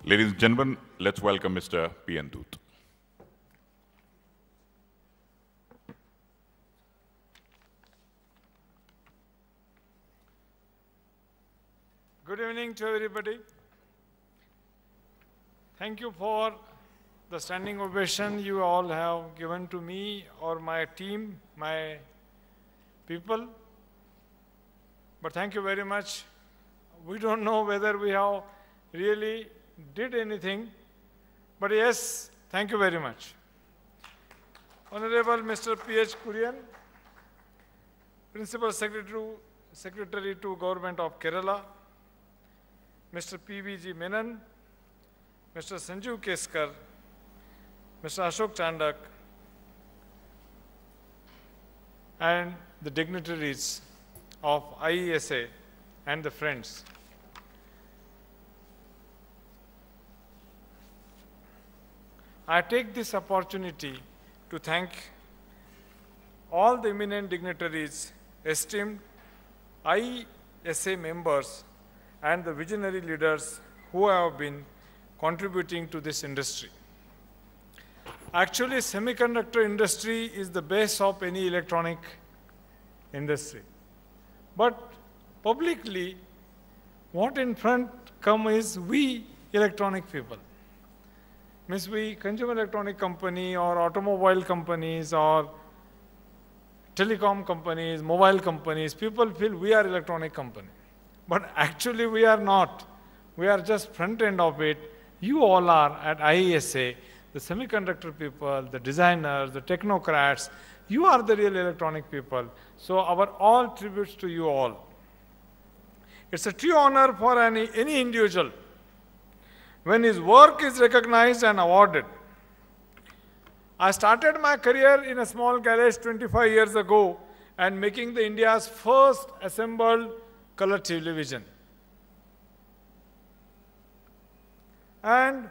Ladies and gentlemen, let's welcome Mr. P.N. Doot. Good evening to everybody. Thank you for the standing ovation you all have given to me or my team, my people. But thank you very much. We don't know whether we have really did anything, but yes, thank you very much. Honorable Mr. P.H. Kurian, Principal Secretary to Government of Kerala, Mr. P.V.G. Menon, Mr. Sanjeev Keskar, Mr. Ashok Chandak, and the dignitaries of IESA and the friends. I take this opportunity to thank all the eminent dignitaries, esteemed IESA members, and the visionary leaders who have been contributing to this industry. Actually, semiconductor industry is the base of any electronic industry. But publicly, what in front come is we electronic people. Means we consumer electronic company or automobile companies or telecom companies, mobile companies, people feel we are electronic company. But actually we are not. We are just front end of it. You all are at IESA, the semiconductor people, the designers, the technocrats. You are the real electronic people. So our all tributes to you all. It's a true honor for any individual when his work is recognized and awarded. I started my career in a small garage 25 years ago and making the India's first assembled color television. And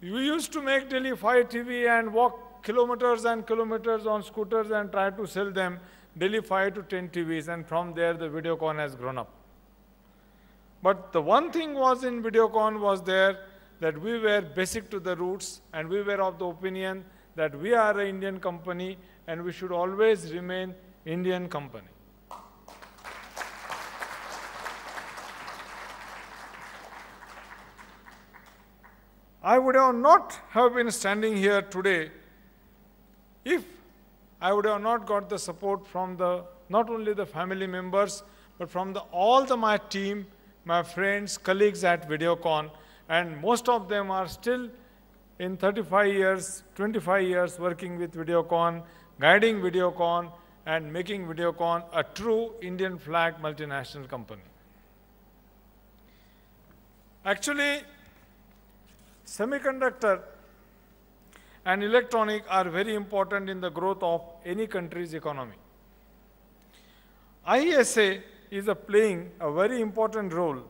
we used to make daily 5 TV and walk kilometers and kilometers on scooters and try to sell them daily 5 to 10 TVs, and from there the Videocon has grown up. But the one thing was in Videocon was there that we were basic to the roots, and we were of the opinion that we are an Indian company and we should always remain Indian company. I would have not have been standing here today if I would have not got the support from not only the family members, but from all my team, my friends, colleagues at Videocon, and most of them are still in 35 years, 25 years working with Videocon, guiding Videocon, and making Videocon a true Indian flag multinational company. Actually, semiconductor and electronic are very important in the growth of any country's economy. IESA is playing a very important role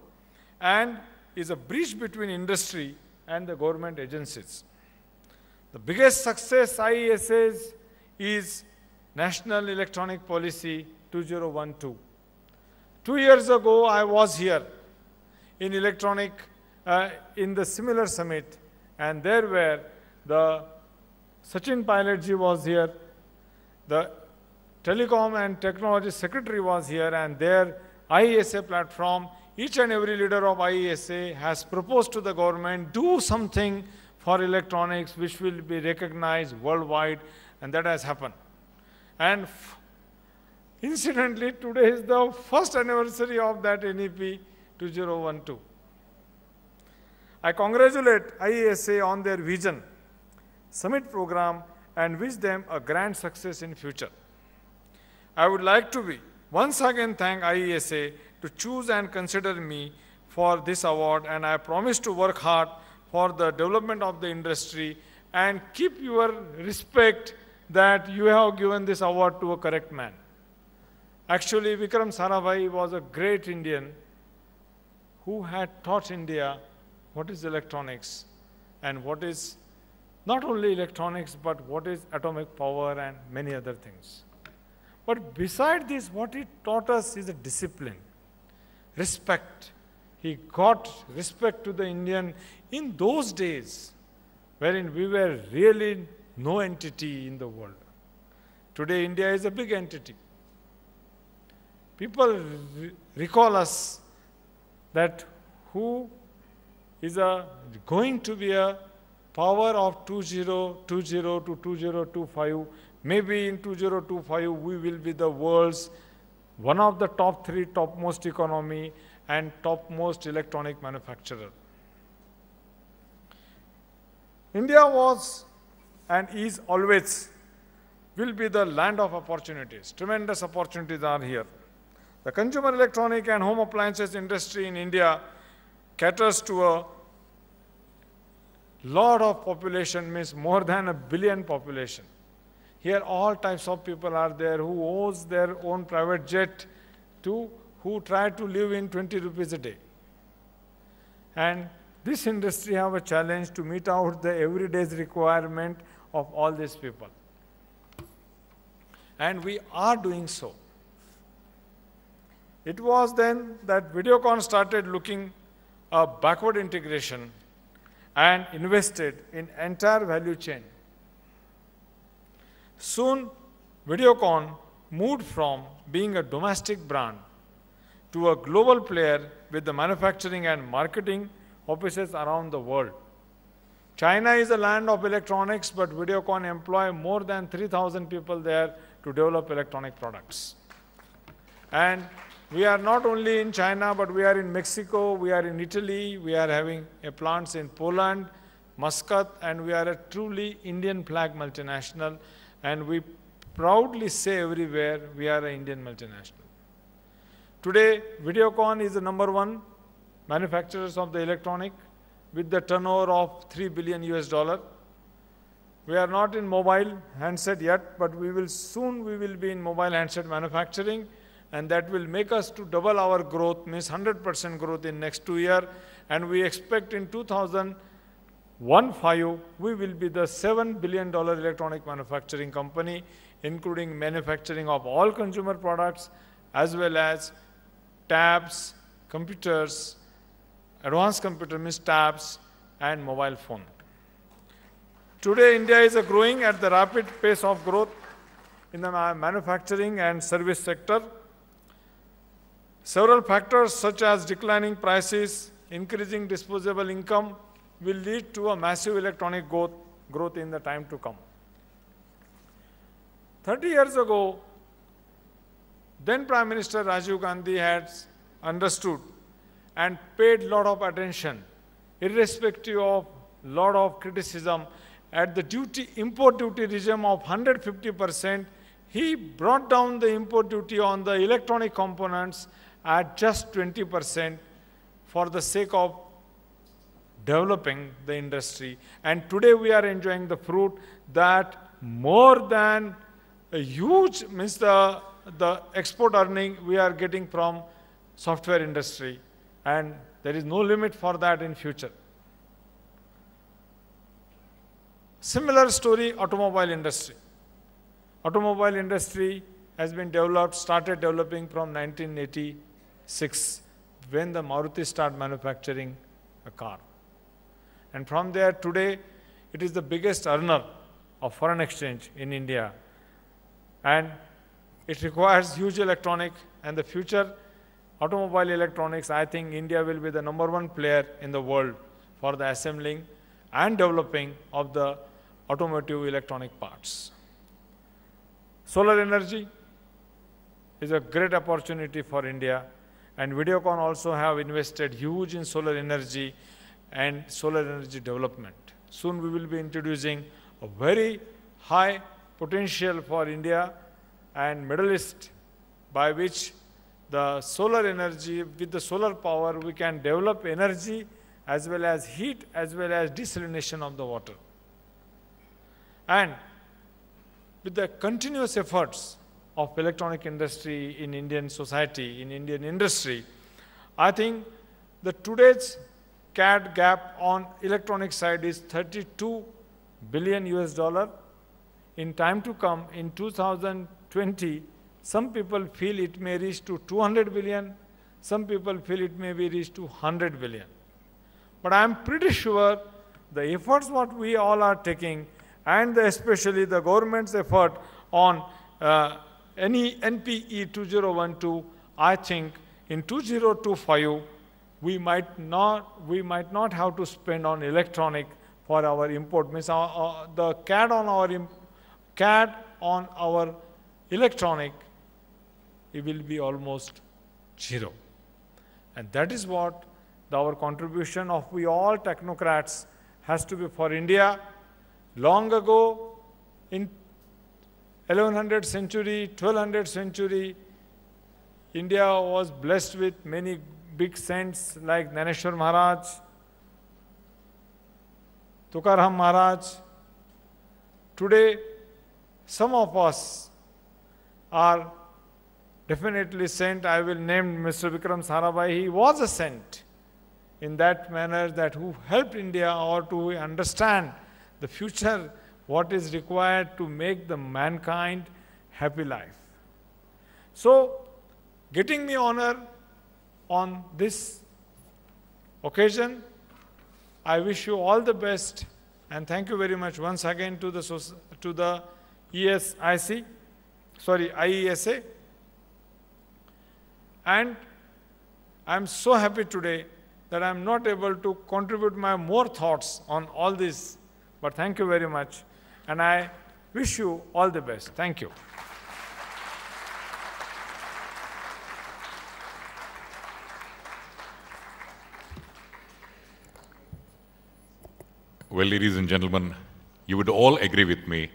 and is a bridge between industry and the government agencies. The biggest success IESA is National Electronic Policy 2012. 2 years ago, I was here in in the similar summit, and there were the Sachin Pilotji was here, the Telecom and Technology Secretary was here, and their IESA platform, each and every leader of IESA has proposed to the government, do something for electronics which will be recognized worldwide, and that has happened. And incidentally, today is the first anniversary of that NEP 2012. I congratulate IESA on their vision, summit program, and wish them a grand success in future. I would like to once again thank IESA to choose and consider me for this award, and I promise to work hard for the development of the industry and keep your respect that you have given this award to a correct man. Actually, Vikram Sarabhai was a great Indian who had taught India what is electronics and what is not only electronics, but what is atomic power and many other things. But beside this, what he taught us is a discipline, respect. he got respect to the Indian in those days, wherein we were really no entity in the world. Today, India is a big entity. People recall us that who is going to be a power of 2020 to 2025. Maybe in 2025 we will be the world's one of the top 3 topmost economy and topmost electronic manufacturer. India was and is always will be the land of opportunities. Tremendous opportunities are here. The consumer electronic and home appliances industry in India caters to a lot of population, means more than 1 billion population. Here all types of people are there who owns their own private jet to who try to live in 20 rupees a day. And this industry have a challenge to meet out the everyday's requirement of all these people. And we are doing so. It was then that Videocon started looking at backward integration and invested in entire value chain. Soon, Videocon moved from being a domestic brand to a global player with the manufacturing and marketing offices around the world. China is a land of electronics, but Videocon employ more than 3,000 people there to develop electronic products. And we are not only in China, but we are in Mexico, we are in Italy, we are having plants in Poland, Muscat, and we are a truly Indian flag multinational, and we proudly say everywhere we are an Indian multinational. Today, Videocon is the #1 manufacturers of the electronic with the turnover of $3 billion US. We are not in mobile handset yet, but we will be in mobile handset manufacturing, and that will make us to double our growth, means 100% growth in next 2 years, and we expect in 2015 we will be the $7 billion electronic manufacturing company, including manufacturing of all consumer products as well as tabs, computers, advanced computer means tabs, and mobile phone. Today, India is growing at the rapid pace of growth in the manufacturing and service sector. Several factors such as declining prices, increasing disposable income will lead to a massive electronic growth in the time to come. 30 years ago, then Prime Minister Rajiv Gandhi had understood and paid a lot of attention, irrespective of lot of criticism, at the import duty regime of 150%, he brought down the import duty on the electronic components at just 20% for the sake of developing the industry. And today we are enjoying the fruit that more than a huge, means the export earning we are getting from software industry, and there is no limit for that in future. Similar story, automobile industry. Automobile industry has been started developing from 1986, when the Maruti started manufacturing a car. And from there, today, it is the biggest earner of foreign exchange in India. And it requires huge electronic, and the future automobile electronics, I think India will be the #1 player in the world for the assembling and developing of the automotive electronic parts. Solar energy is a great opportunity for India, and Videocon also have invested huge in solar energy and solar energy development. Soon we will be introducing a very high potential for India and Middle East, by which the solar energy, with the solar power, we can develop energy as well as heat as well as desalination of the water. And with the continuous efforts of electronic industry in Indian society, in Indian industry, I think the today's CAD gap on electronic side is $32 billion US. In time to come, in 2020, some people feel it may reach to 200 billion, Some people feel it may be reached to 100 billion. But I am pretty sure the efforts what we all are taking, and especially the government's effort on any NPE 2012, I think in 2025, we might not have to spend on electronic for our import. Means the CAD on our electronic, it will be almost zero. And that is what our contribution of we all technocrats has to be for India. Long ago, in 1100th century, 1200th century, India was blessed with many big saints like Dhaneshwar Maharaj, Tukaram Maharaj. Today, some of us are definitely saint. I will name Mr. Vikram Sarabhai. He was a saint in that manner, that who helped India or to understand the future, what is required to make the mankind happy life. So, getting me honor on this occasion, I wish you all the best, and thank you very much once again to the IESA. And I am so happy today that I am not able to contribute my more thoughts on all this, but thank you very much, and I wish you all the best. Thank you. Well, ladies and gentlemen, you would all agree with me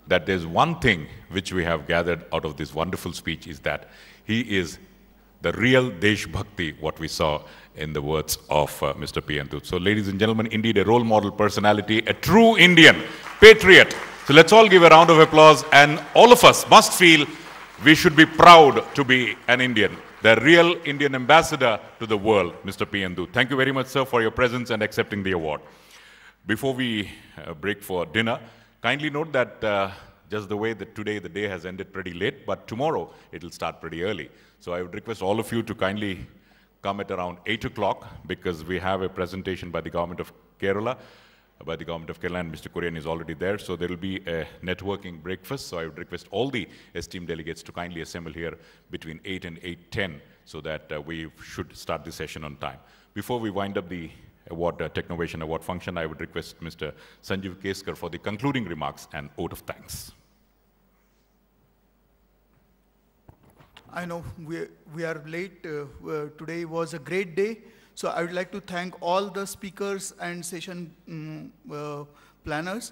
that there's one thing which we have gathered out of this wonderful speech, is that he is the real Desh Bhakti, what we saw in the words of Mr. P.N. Doot. So, ladies and gentlemen, indeed a role model personality, a true Indian patriot. So let's all give a round of applause, and all of us must feel we should be proud to be an Indian, the real Indian ambassador to the world, Mr. P.N. Doot. Thank you very much, sir, for your presence and accepting the award. Before we break for dinner, kindly note that just the way that today the day has ended pretty late, but tomorrow it will start pretty early. So I would request all of you to kindly come at around 8 o'clock, because we have a presentation by the Government of Kerala, and Mr. Kurian is already there. So there will be a networking breakfast. So I would request all the esteemed delegates to kindly assemble here between 8 and 8:10, so that we should start the session on time. Before we wind up the award, Technovation Award function, I would request Mr. Sanjeev Keskar for the concluding remarks and vote of thanks. I know we are late. Today was a great day. So I would like to thank all the speakers and session planners.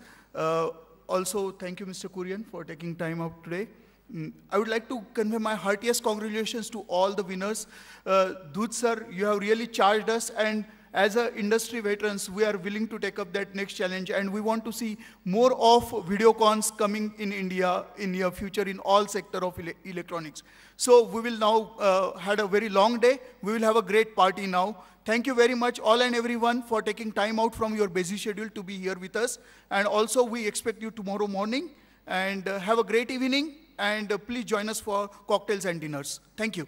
Also, thank you, Mr. Kurian, for taking time out today. I would like to convey my heartiest congratulations to all the winners. Doot sir, you have really charged us, and as a industry veterans, we are willing to take up that next challenge, and we want to see more of videocons coming in India in near future in all sector of electronics. So we will now had a very long day. We will have a great party now. Thank you very much, all and everyone, for taking time out from your busy schedule to be here with us. And also, we expect you tomorrow morning. And have a great evening. And please join us for cocktails and dinners. Thank you.